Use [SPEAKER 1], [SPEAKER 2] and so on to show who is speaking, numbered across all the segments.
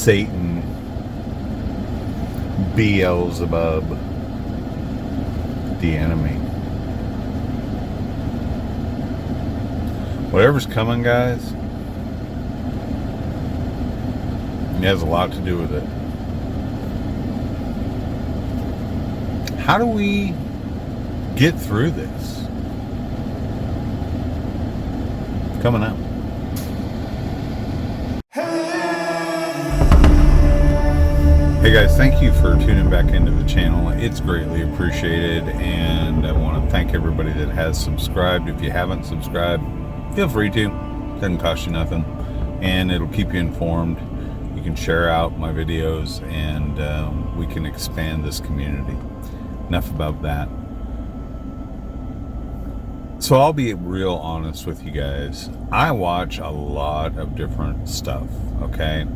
[SPEAKER 1] Satan, Beelzebub, the enemy. Whatever's coming, guys, it has a lot to do with it. How do we get through this? Coming up. Hey guys, thank you for tuning back into the channel. It's greatly appreciated, and I want to thank everybody that has subscribed. If you haven't subscribed, feel free to. It doesn't cost you nothing, and it'll keep you informed. You can share out my videos, and we can expand this community. Enough about that. So I'll be real honest with you guys. I watch a lot of different stuff, okay?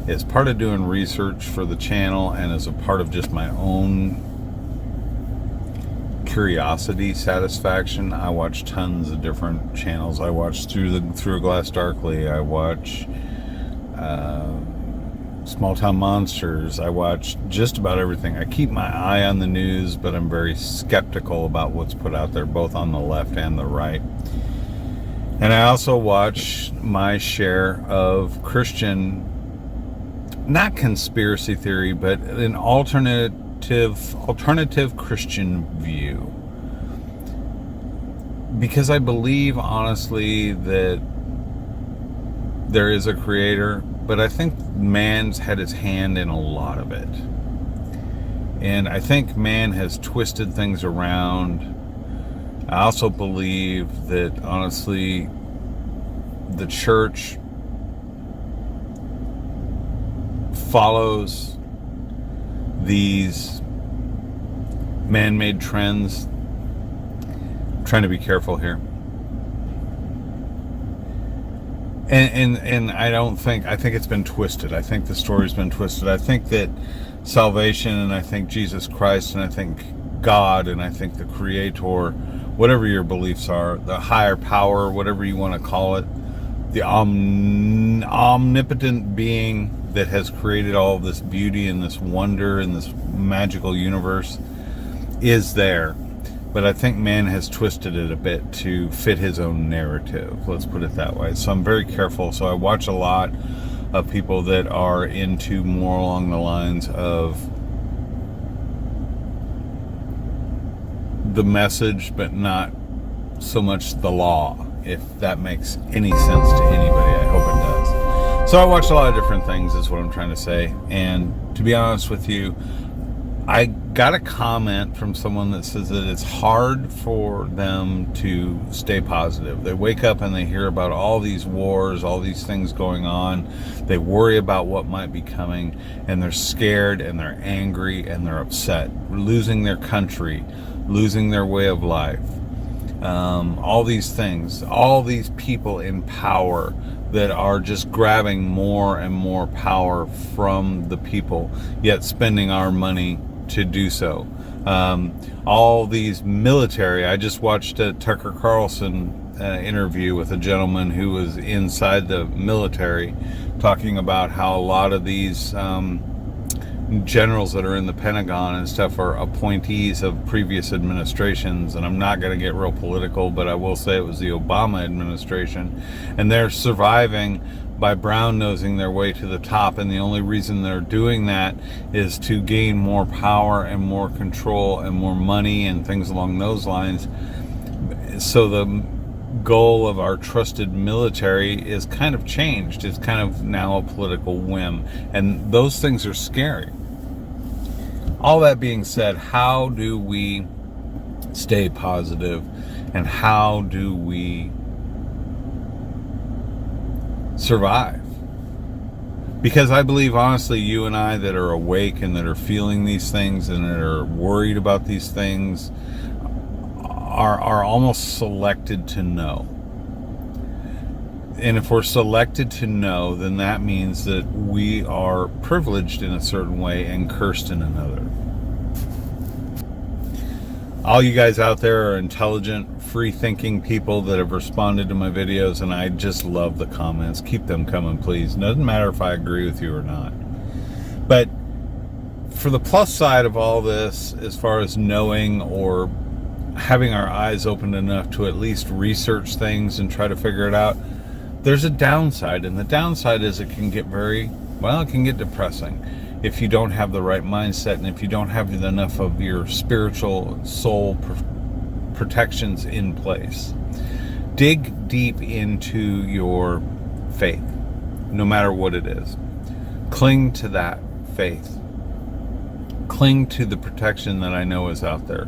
[SPEAKER 1] As part of doing research for the channel and as a part of just my own curiosity satisfaction, I watch tons of different channels. I watch Through a Glass Darkly. I watch Small Town Monsters. I watch just about everything. I keep my eye on the news, but I'm very skeptical about what's put out there, both on the left and the right. And I also watch my share of Christian, not conspiracy theory, but an alternative Christian view. Because I believe, honestly, that there is a creator, but I think man's had his hand in a lot of it. And I think man has twisted things around. I also believe that, honestly, the church follows these man-made trends. I'm trying to be careful here. And I think it's been twisted. I think the story's been twisted. I think that salvation, and I think Jesus Christ, and I think God, and I think the Creator, whatever your beliefs are, the higher power, whatever you want to call it, the omnipotent being that has created all of this beauty and this wonder and this magical universe is there. But I think man has twisted it a bit to fit his own narrative. Let's put it that way. So I'm very careful. So I watch a lot of people that are into more along the lines of the message, but not so much the law, if that makes any sense to anybody. I hope it does. So I watch a lot of different things, is what I'm trying to say. And to be honest with you, I got a comment from someone that says that it's hard for them to stay positive. They wake up and they hear about all these wars, all these things going on. They worry about what might be coming, and they're scared and they're angry and they're upset, losing their country, losing their way of life. All these things, all these people in power that are just grabbing more and more power from the people, yet spending our money to do so. All these military, I just watched a Tucker Carlson interview with a gentleman who was inside the military, talking about how a lot of these generals that are in the Pentagon and stuff are appointees of previous administrations. And I'm not going to get real political, but I will say it was the Obama administration, and they're surviving by brown-nosing their way to the top, and the only reason they're doing that is to gain more power and more control and more money and things along those lines. So the goal of our trusted military is kind of changed. It's kind of now a political whim, and those things are scary. All that being said, how do we stay positive, and how do we survive? Because I believe, honestly, you and I that are awake and that are feeling these things and that are worried about these things are almost selected to know. And if we're selected to know, then that means that we are privileged in a certain way and cursed in another. All you guys out there are intelligent, free-thinking people that have responded to my videos, and I just love the comments. Keep them coming, please. Doesn't matter if I agree with you or not. But for the plus side of all this, as far as knowing or having our eyes opened enough to at least research things and try to figure it out, there's a downside. And the downside is it can get it can get depressing if you don't have the right mindset and if you don't have enough of your spiritual soul protections in place. Dig deep into your faith, no matter what it is. Cling to that faith. Cling to the protection that I know is out there.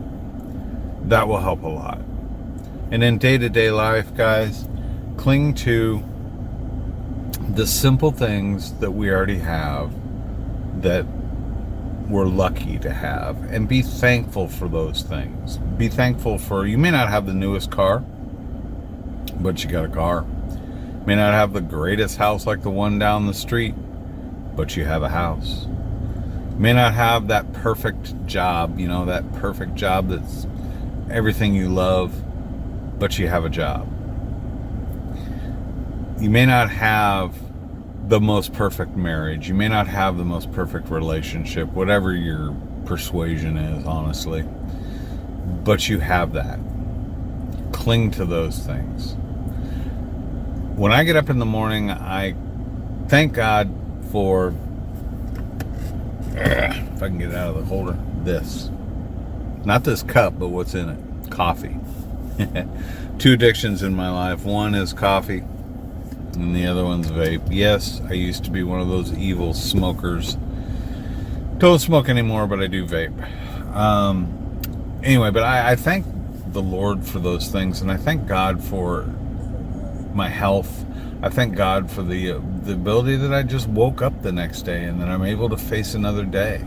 [SPEAKER 1] That will help a lot. And in day-to-day life, guys, cling to the simple things that we already have, that we're lucky to have, and be thankful for those things. Be thankful for, you may not have the newest car, but you got a car. You may not have the greatest house like the one down the street, but you have a house. You may not have that perfect job, that perfect job that's everything you love, but you have a job. You may not have the most perfect marriage. You may not have the most perfect relationship, whatever your persuasion is, honestly. But you have that. Cling to those things. When I get up in the morning, I thank God for, if I can get it out of the holder, this. Not this cup, but what's in it. Coffee. 2 addictions in my life. One is coffee, and the other one's vape. Yes, I used to be one of those evil smokers. Don't smoke anymore, but I do vape. Anyway, but I thank the Lord for those things, and I thank God for my health. I thank God for the ability that I just woke up the next day and that I'm able to face another day.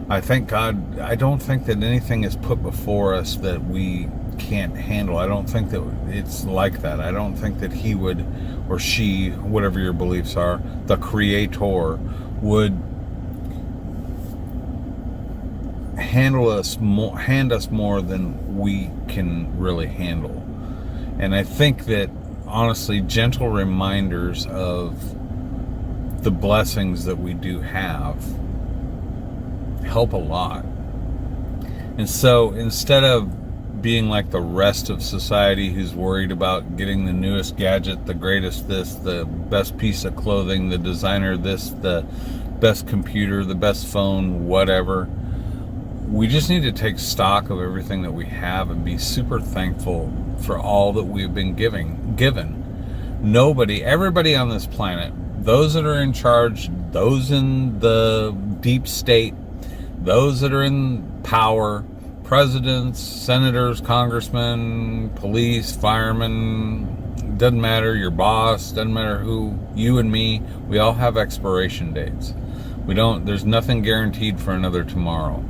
[SPEAKER 1] I thank God. I don't think that anything is put before us that we can't handle. I don't think that it's like that. I don't think that he would, or she, whatever your beliefs are, the Creator would hand us more than we can really handle. And I think that, honestly, gentle reminders of the blessings that we do have help a lot. And so instead of being like the rest of society who's worried about getting the newest gadget, the greatest this, the best piece of clothing, the designer this, the best computer, the best phone, whatever, we just need to take stock of everything that we have and be super thankful for all that we've been given. Everybody on this planet, those that are in charge, those in the deep state, those that are in power, presidents, senators, congressmen, police, firemen, doesn't matter, your boss, doesn't matter who, you and me, we all have expiration dates. There's nothing guaranteed for another tomorrow.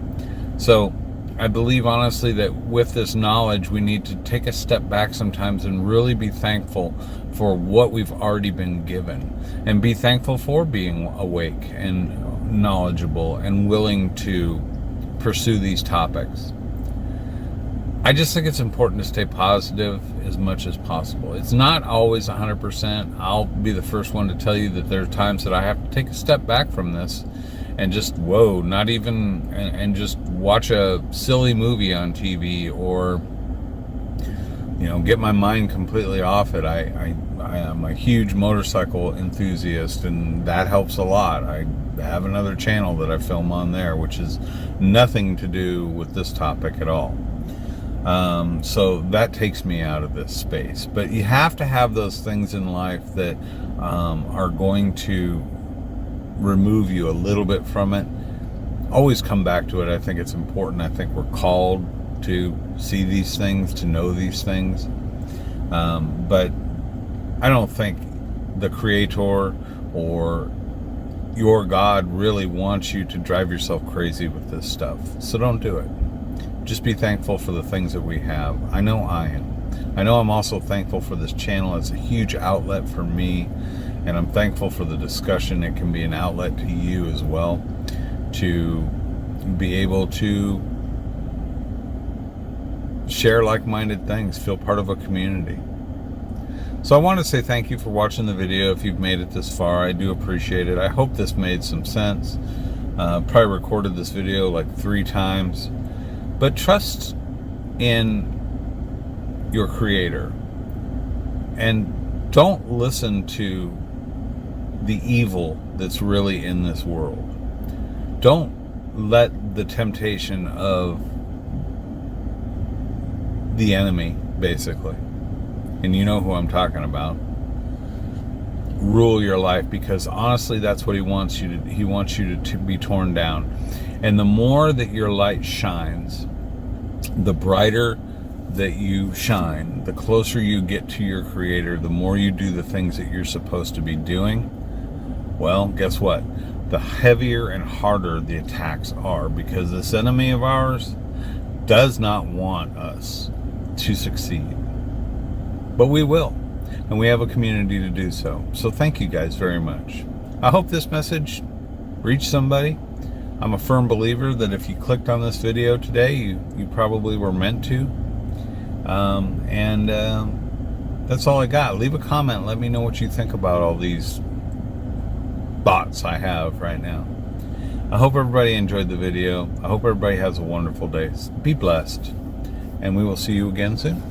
[SPEAKER 1] So I believe honestly that with this knowledge, we need to take a step back sometimes and really be thankful for what we've already been given, and be thankful for being awake and knowledgeable and willing to pursue these topics. I just think it's important to stay positive as much as possible. It's not always 100%. I'll be the first one to tell you that there are times that I have to take a step back from this and just, and just watch a silly movie on TV, or, get my mind completely off it. I am a huge motorcycle enthusiast, and that helps a lot. I have another channel that I film on there, which is nothing to do with this topic at all. So that takes me out of this space. But you have to have those things in life that are going to remove you a little bit from it. Always come back to it. I think it's important. I think we're called to see these things, to know these things. But I don't think the Creator or your God really wants you to drive yourself crazy with this stuff. So don't do it. Just be thankful for the things that we have. I know I am. I know I'm also thankful for this channel. It's a huge outlet for me, and I'm thankful for the discussion. It can be an outlet to you as well, to be able to share like-minded things, feel part of a community. So I want to say thank you for watching the video. If you've made it this far, I do appreciate it. I hope this made some sense. Probably recorded this video like 3 times. But trust in your Creator. And don't listen to the evil that's really in this world. Don't let the temptation of the enemy, basically, and you know who I'm talking about, rule your life, because honestly that's what he wants you to. He wants you to be torn down. And the more that your light shines, the brighter that you shine, the closer you get to your Creator, the more you do the things that you're supposed to be doing. Well, guess what? The heavier and harder the attacks are, because this enemy of ours does not want us to succeed. But we will, and we have a community to do so. So thank you guys very much. I hope this message reached somebody. I'm a firm believer that if you clicked on this video today, you probably were meant to. That's all I got. Leave a comment. Let me know what you think about all these thoughts I have right now. I hope everybody enjoyed the video. I hope everybody has a wonderful day. Be blessed. And we will see you again soon.